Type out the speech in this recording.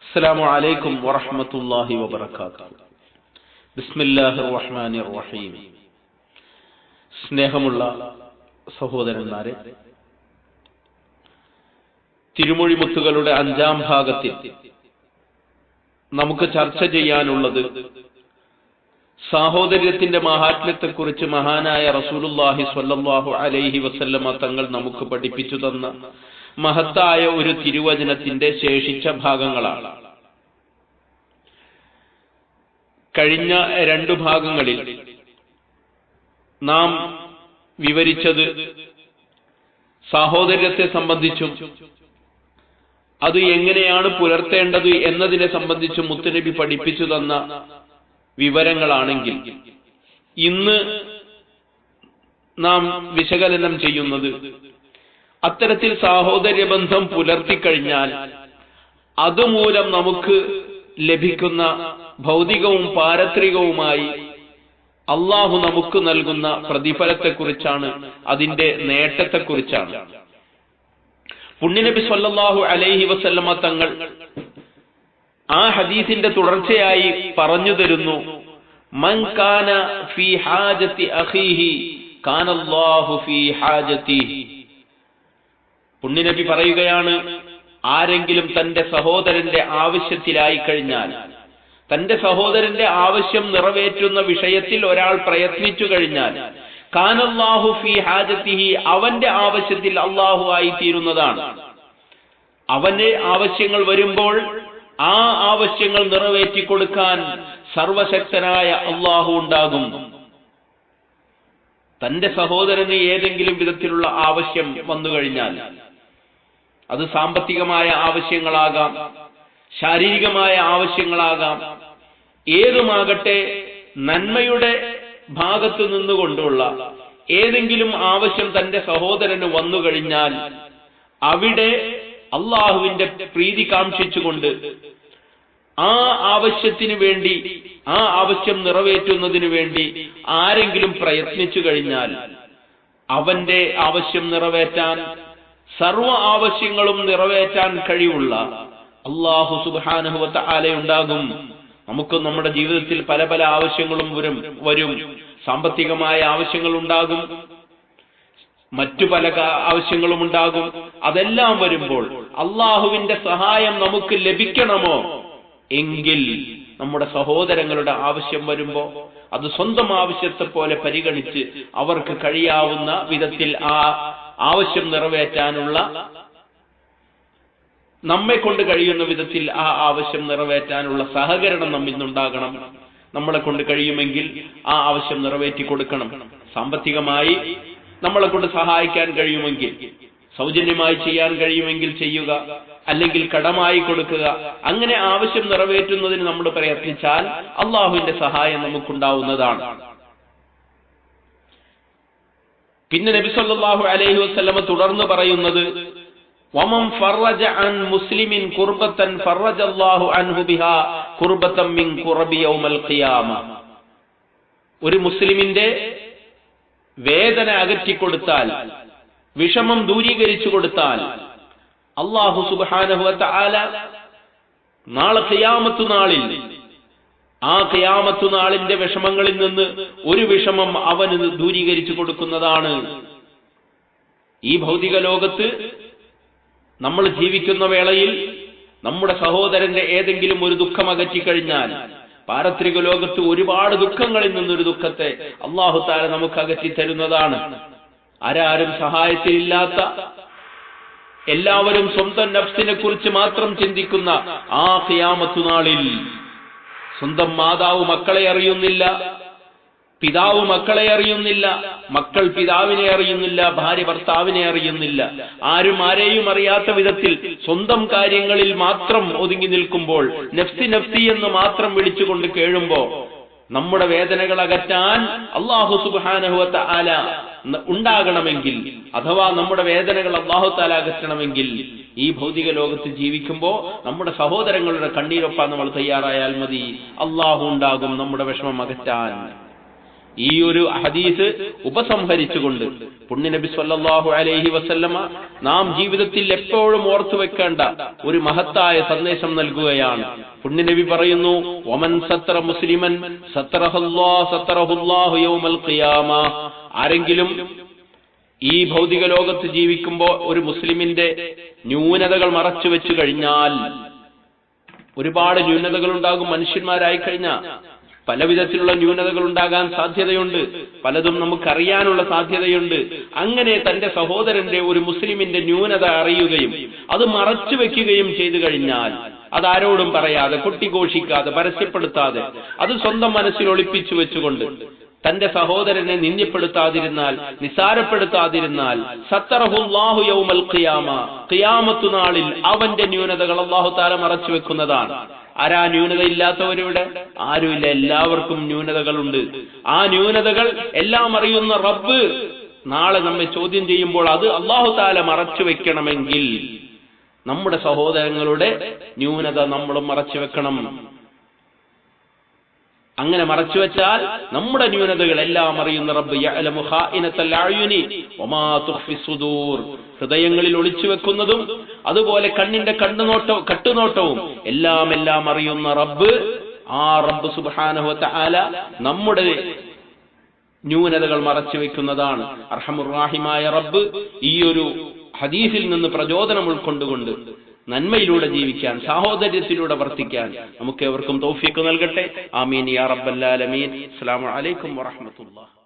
السلام عليكم ورحمة الله وبركاته. بسم الله الرحمن الرحيم. സ്നേഹമുള്ള സഹോദരന്മാരെ, തിരുമൊഴിമുത്തുകളുടെ 5-ാം ഭാഗത്തിൽ നമുക്ക് ചർച്ച ചെയ്യാനുള്ളത് സാഹോദര്യത്തിന്റെ മഹാത്മ്യത്തെക്കുറിച്ച് മഹാനായ റസൂലുള്ളാഹി സ്വല്ലല്ലാഹു അലൈഹി വസല്ലമ തങ്ങൾ നമുക്ക് പഠിപ്പിച്ചു തന്ന മഹത്തായ ഒരു തിരുവചനത്തിന്റെ ശേഷിച്ച ഭാഗങ്ങളാണ്. കഴിഞ്ഞ 2 ഭാഗങ്ങളിൽ നാം വിവരിച്ചത് സാഹോദര്യത്തെ സംബന്ധിച്ചും അത് എങ്ങനെയാണ് പുലർത്തേണ്ടത് എന്നതിനെ സംബന്ധിച്ചും മുത്തുനബി പഠിപ്പിച്ചു തന്ന വിവരങ്ങളാണെങ്കിൽ, ഇന്ന് നാം വിശകലനം ചെയ്യുന്നത് അത്തരത്തിൽ സാഹോദര്യബന്ധം പുലർത്തിക്കഴിഞ്ഞാൽ അതുമൂലം നമുക്ക് ലഭിക്കുന്ന ഭൗതികവും പാരത്രികവുമായി അള്ളാഹു നമുക്ക് നൽകുന്ന പ്രതിഫലത്തെക്കുറിച്ചാണ്, അതിന്റെ നേട്ടത്തെക്കുറിച്ചാണ്. പുണ്യനബി സ്വല്ലല്ലാഹു അലൈഹി വസല്ലമ തങ്ങൾ ആ ഹദീസിന്റെ തുടർച്ചയായി പറഞ്ഞു തരുന്നു, മൻ കാന ഫീ ഹാജതി അഖീഹി കാന അല്ലാഹു ഫീ ഹാജതിഹി. പുണ്യനബി പറയുകയാണ്, ആരെങ്കിലും തന്റെ സഹോദരന്റെ ആവശ്യത്തിലായി കഴിഞ്ഞാൽ, തന്റെ സഹോദരന്റെ ആവശ്യം നിറവേറ്റുന്ന വിഷയത്തിൽ ഒരാൾ പ്രയത്നിച്ചു കഴിഞ്ഞാൽ, കാനല്ലാഹു ഫീ ഹാജതിഹി, അവന്റെ ആവശ്യത്തിൽ അള്ളാഹു ആയി തീരുന്നതാണ്. അവന്റെ ആവശ്യങ്ങൾ വരുമ്പോൾ ആ ആവശ്യങ്ങൾ നിറവേറ്റി കൊടുക്കാൻ സർവശക്തനായ അള്ളാഹു ഉണ്ടാകും. തന്റെ സഹോദരന് ഏതെങ്കിലും വിധത്തിലുള്ള ആവശ്യം വന്നു കഴിഞ്ഞാൽ, അത് സാമ്പത്തികമായ ആവശ്യങ്ങളാകാം, ശാരീരികമായ ആവശ്യങ്ങളാകാം, ഏതുമാകട്ടെ, നന്മയുടെ ഭാഗത്തു നിന്നുകൊണ്ടുള്ള ഏതെങ്കിലും ആവശ്യം തന്റെ സഹോദരന് വന്നു കഴിഞ്ഞാൽ, അവിടെ അള്ളാഹുവിന്റെ പ്രീതി കാംക്ഷിച്ചുകൊണ്ട് ആ ആവശ്യത്തിന് വേണ്ടി, ആ ആവശ്യം നിറവേറ്റുന്നതിന് വേണ്ടി ആരെങ്കിലും പ്രയത്നിച്ചു കഴിഞ്ഞാൽ, അവന്റെ ആവശ്യം നിറവേറ്റാൻ, സർവ ആവശ്യങ്ങളും നിറവേറ്റാൻ കഴിവുള്ള അല്ലാഹു സുബ്ഹാനഹു വ തആല ഉണ്ടാകും. നമുക്ക് നമ്മുടെ ജീവിതത്തിൽ പല പല ആവശ്യങ്ങളും വരും. സാമ്പത്തികമായ ആവശ്യങ്ങൾ ഉണ്ടാകും, മറ്റു പല ആവശ്യങ്ങളും ഉണ്ടാകും. അതെല്ലാം വരുമ്പോൾ അള്ളാഹുവിന്റെ സഹായം നമുക്ക് ലഭിക്കണമോ എങ്കിൽ, നമ്മുടെ സഹോദരങ്ങളുടെ ആവശ്യം വരുമ്പോ അത് സ്വന്തം ആവശ്യത്തെ പോലെ പരിഗണിച്ച് അവർക്ക് കഴിയാവുന്ന വിധത്തിൽ ആ ആവശ്യം നിറവേറ്റാനുള്ള, നമ്മെ കൊണ്ട് കഴിയുന്ന വിധത്തിൽ ആ ആവശ്യം നിറവേറ്റാനുള്ള സഹകരണം നമ്മിൽ നിന്നുണ്ടാകണം. നമ്മളെ കൊണ്ട് കഴിയുമെങ്കിൽ ആ ആവശ്യം നിറവേറ്റി കൊടുക്കണം. സാമ്പത്തികമായി നമ്മളെ കൊണ്ട് സഹായിക്കാൻ കഴിയുമെങ്കിൽ, സൗജന്യമായി ചെയ്യാൻ കഴിയുമെങ്കിൽ ചെയ്യുക, അല്ലെങ്കിൽ കടമായി കൊടുക്കുക. അങ്ങനെ ആവശ്യം നിറവേറ്റുന്നതിന് നമ്മൾ പ്രയത്നിച്ചാൽ അള്ളാഹുവിന്റെ സഹായം നമുക്കുണ്ടാവുന്നതാണ്. പിന്നെ നബി സല്ലല്ലാഹു അലൈഹി വസല്ലമ തുടർന്ന് പറയുന്നത്, വമൻ ഫറജ അൻ മുസ്ലിമിൻ ഖുർബതൻ ഫറജല്ലാഹു അൻഹു ബിഹാ ഖുർബതൻ മിൻ ഖുറബി യൗമൽ ഖിയാമ. ഒരു മുസ്ലിമിന്റെ വേദന അകറ്റിക്കൊടുത്താൽ, വിഷമം ദൂരീകരിച്ചു കൊടുത്താൽ, അല്ലാഹു സുബ്ഹാനഹു വ തആല നാളെ ഖിയാമത്ത് നാളിൽ, ആ ഖിയാമത്ത് നാളിന്റെ വിഷമങ്ങളിൽ നിന്ന് ഒരു വിഷമം അവന് ദൂരീകരിച്ചു കൊടുക്കുന്നതാണ്. ഈ ഭൗതിക ലോകത്ത് നമ്മൾ ജീവിക്കുന്ന വേളയിൽ നമ്മുടെ സഹോദരന്റെ ഏതെങ്കിലും ഒരു ദുഃഖം അകറ്റിക്കഴിഞ്ഞാൽ, പാരത്രിക ലോകത്ത് ഒരുപാട് ദുഃഖങ്ങളിൽ നിന്നൊരു ദുഃഖത്തെ അല്ലാഹു തആല നമുക്ക് അകറ്റി തരുന്നതാണ്. ആരാരും സഹായത്തിലില്ലാത്ത, എല്ലാവരും സ്വന്തം നഫ്സിനെ കുറിച്ച് മാത്രം ചിന്തിക്കുന്ന ആ ഖിയാമത്ത് നാളിൽ സ്വന്തം മാതാവ് മക്കളെ അറിയുന്നില്ല, പിതാവ് മക്കളെ അറിയുന്നില്ല, മക്കൾ പിതാവിനെ അറിയുന്നില്ല, ഭാര്യ ഭർത്താവിനെ അറിയുന്നില്ല, ആരും ആരെയും അറിയാത്ത വിധത്തിൽ സ്വന്തം കാര്യങ്ങളിൽ മാത്രം ഒതുങ്ങി നിൽക്കുമ്പോൾ, നഫ്സി നഫ്സി എന്ന് മാത്രം വിളിച്ചുകൊണ്ട് കേഴുമ്പോ, നമ്മുടെ വേദനകൾ അകറ്റാൻ അല്ലാഹു സുബ്ഹാനഹു വ തആല ഉണ്ടാകണമെങ്കിൽ, അഥവാ നമ്മുടെ വേദനകൾ അല്ലാഹു തആല അകറ്റണമെങ്കിൽ, ഈ ഭൗതിക ലോകത്ത് ജീവിക്കുമ്പോൾ നമ്മുടെ സഹോദരങ്ങളുടെ കണ്ണീരൊപ്പാൻ നമ്മൾ തയ്യാറായാൽ മതി. അല്ലാഹു ഉണ്ടാകും നമ്മുടെ വിഷമം അകറ്റാൻ. ഈ ഒരു ഹദീസ് ഉപസംഹരിച്ചുകൊണ്ട് പുണ്യനബി സ്വല്ലല്ലാഹു അലൈഹി വസല്ലമ നാം ജീവിതത്തിൽ എപ്പോഴും ഓർത്തു വെക്കേണ്ട ഒരു മഹത്തായ സന്ദേശം നൽകുകയാണ്. പുണ്യനബി പറയുന്നു, വമൻ സത്തറ മുസ്ലിമൻ സത്തറഹുല്ലാഹു യൗമൽ ഖിയാമ. ആരെങ്കിലും ഈ ഭൗതിക ലോകത്ത് ജീവിക്കുമ്പോൾ ഒരു മുസ്ലിമിന്റെ ന്യൂനതകൾ മറച്ചു വെച്ചു കഴിഞ്ഞാൽ, ഒരുപാട് ന്യൂനതകൾ ഉണ്ടാകും. മനുഷ്യന്മാരായി കഴിഞ്ഞാൽ പല വിധത്തിലുള്ള ന്യൂനതകൾ ഉണ്ടാകാൻ സാധ്യതയുണ്ട്, പലതും നമുക്കറിയാനുള്ള സാധ്യതയുണ്ട്. അങ്ങനെ തന്റെ സഹോദരന്റെ, ഒരു മുസ്ലിമിന്റെ ന്യൂനത അറിയുകയും അത് മറച്ചു വെക്കുകയും ചെയ്തു കഴിഞ്ഞാൽ, അതാരോടും പറയാതെ, കൊട്ടിഘോഷിക്കാതെ, പരസ്യപ്പെടുത്താതെ, അത് സ്വന്തം മനസ്സിൽ ഒളിപ്പിച്ചു വെച്ചുകൊണ്ട് തന്റെ സഹോദരനെ നിന്ദ്യപ്പെടുത്താതിരുന്നാൽ, നിസാരപ്പെടുത്താതിരുന്നാൽ, സത്തറഹുല്ലാഹു യൗമൽ ഖിയാമ, ഖിയാമത്ത് നാളിൽ അവന്റെ ന്യൂനതകൾ അല്ലാഹു തആല മറച്ചു വെക്കുന്നതാണ്. ആരാ ന്യൂനത ഇല്ലാത്തവരിവിടെ? ആരുമില്ല, എല്ലാവർക്കും ന്യൂനതകളുണ്ട്. ആ ന്യൂനതകൾ എല്ലാം അറിയുന്ന റബ്ബ് നാളെ നമ്മെ ചോദ്യം ചെയ്യുമ്പോൾ അത് അല്ലാഹു തആല മറച്ചു വെക്കണമെങ്കിൽ നമ്മുടെ സഹോദരങ്ങളുടെ ന്യൂനത നമ്മളും മറച്ചു വെക്കണം. അങ്ങനെ മറച്ചുവെച്ചാൽ നമ്മുടെ ന്യൂനതകൾ എല്ലാം അറിയുന്ന റബ്ബ് യഅലമു ഖായിനത്തൽ അയുനി വമാ തുഖ്ഫി സുദൂർ, ഹൃദയങ്ങളിൽ ഒളിച്ചു വെക്കുന്നതും അതുപോലെ കണ്ണിന്റെ കട്ടുനോട്ടവും എല്ലാം അറിയുന്ന റബ്ബ്, ആ റബ്ബ് സുബ്ഹാനഹു വ തആല നമ്മുടെ ന്യൂനതകൾ മറച്ചു വെക്കുന്നതാണ്. അർഹമുർ റഹീമായ റബ്ബ് ഈ ഒരു ഹദീസിൽ നിന്ന് പ്രചോദനം ഉൾക്കൊണ്ടുകൊണ്ട് നന്മയിലൂടെ ജീവിക്കാൻ, സാഹോദര്യത്തിലൂടെ വർത്തിക്കാൻ നമുക്ക് ഏവർക്കും തൗഫീഖ് നൽകട്ടെ. ആമീൻ യാ റബ്ബൽ ആലമീൻ. അസ്സലാമു അലൈക്കും വറഹ്മത്തുള്ളാഹി.